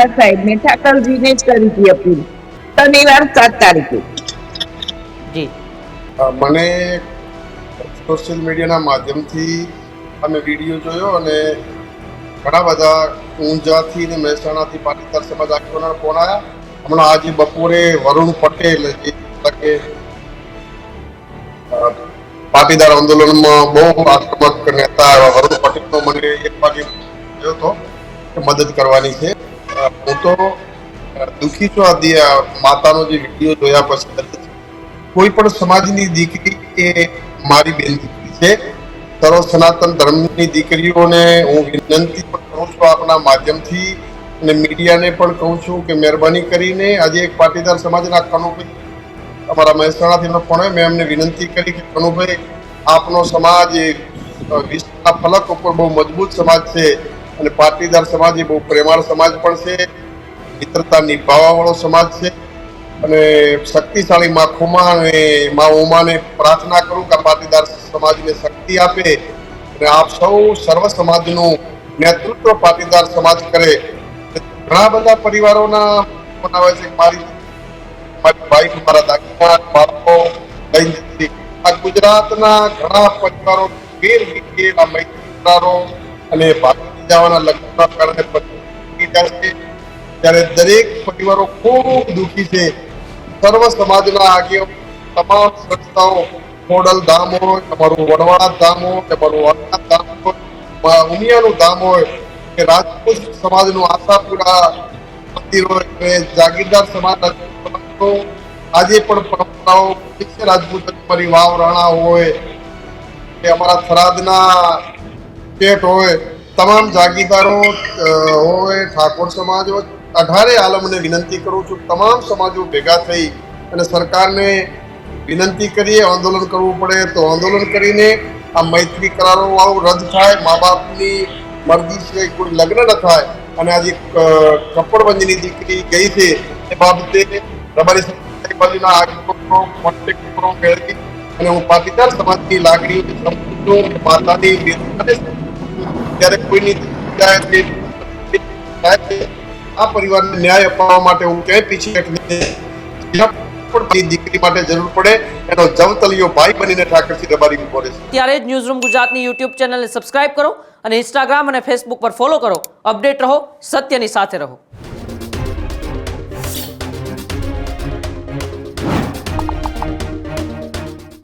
શાહ સાહેબને ઠાકરજીને જ કરી હતી અપીલ શનિવાર 7 તારીખે. જી મને સોશિયલ મીડિયાના માધ્યમથી અમે વિડીયો જોયો અને ઘણા બધા ઊંઝાથી ને મહેસાણાથી પાટીદાર સમાજ આગેવાનોના ફોન આવ્યા. હમણાં આજે બપોરે વરુણ પટેલ જે પાટીદાર આંદોલનમાં બહુ આક્રમક નેતા વરુણ પટેલનો મને 1 વાગે થયો હતો કે મદદ કરવાની છે. હું તો દુઃખી છું આ માતાનો જે વિડીયો જોયા પછી. કોઈ પણ સમાજની દીકરી એ મારી બેન દીકરી છે. સર્વ સનાતન ધર્મની દીકરીઓને હું વિનંતી પણ કરું છું આપના માધ્યમથી અને મીડિયાને પણ કહું છું કે મહેરબાની કરીને આજે એક પાટીદાર સમાજના કનુભાઈ અમારા મહેસાણાથી એમનો ફોન આવ્યો. મેં એમને વિનંતી કરી કે કનુભાઈ આપનો સમાજ એ વિશ્વના ફલક ઉપર બહુ મજબૂત સમાજ છે અને પાટીદાર સમાજ એ બહુ પ્રેમાળ સમાજ પણ છે, મિત્રતા નિભાવવાવાળો સમાજ છે અને શક્તિશાળી માં ખુમા અને માં ઉમાને પ્રાર્થના કરું કે પાટીદાર સમાજને શક્તિ આપે અને આપ સૌ સર્વ સમાજનું નેતૃત્વ પાટીદાર સમાજ કરે. ઘણા બધા પરિવારોના બનાવે છે મારી ભાઈ મારા દાદા બાળકો લઈને આ ગુજરાતના ઘણા પરિવારો વેર વિખેર આ મૈત્રીકારો અને ભાગી જવાના લગ્નના કારણે ત્યારે દરેક પરિવારો ખૂબ દુઃખી છે. સર્વ સમાજના આગેવાનો તમામ સંસ્થાઓ ખોડલ ધામ હોય, તમારું વડવાળા ધામ હોય, તમારું વાળા ધામ હોય, ઉમિયાનું ધામ હોય કે રાજપૂત સમાજનું આશાપુરા મંદિર હોય કે જાગીરદાર સમાજ આજે પણ પરંપરાઓ રાજપૂત અમારી વાવ રાણા હોય કે અમારા થરાદના પેટ હોય, તમામ જાગીરદારો હોય, ઠાકોર સમાજ હોય, 18 આલમને વિનંતી કરું છું તમામ સમાજો ભેગા થઈ અને સરકારને વિનંતી કરીએ. આંદોલન કરવું પડે તો આંદોલન કરીને આ મૈત્રી કરારો વાળું રદ થાય, મા બાપની મરજી સિવાય કોઈ લગ્ન ન થાય અને આજે કપડવંજની દીકરી ગઈ છે એ બાબતે રબારી બાજુના આગેવાનો કોન્ટેક્ટ નંબરો મેળવી અને હું પાટીદાર સમાજની લાગણીઓને સમજું છું. માતાની ત્યારે કોઈની આ પરિવારને ન્યાય અપાવવા માટે હું ક્યાંય પીછી દીકરી માટે જરૂર પડે એનો જવતલિયો ભાઈ બનીને ઠાકરસિંહ રબારી ઉભો રહેશે. ત્યારે જ ન્યૂઝરૂમ ગુજરાતની યુટ્યુબ ચેનલને સબસ્ક્રાઇબ કરો અને ઇન્સ્ટાગ્રામ અને ફેસબુક પર ફોલો કરો. અપડેટ રહો, સત્યની સાથે રહો.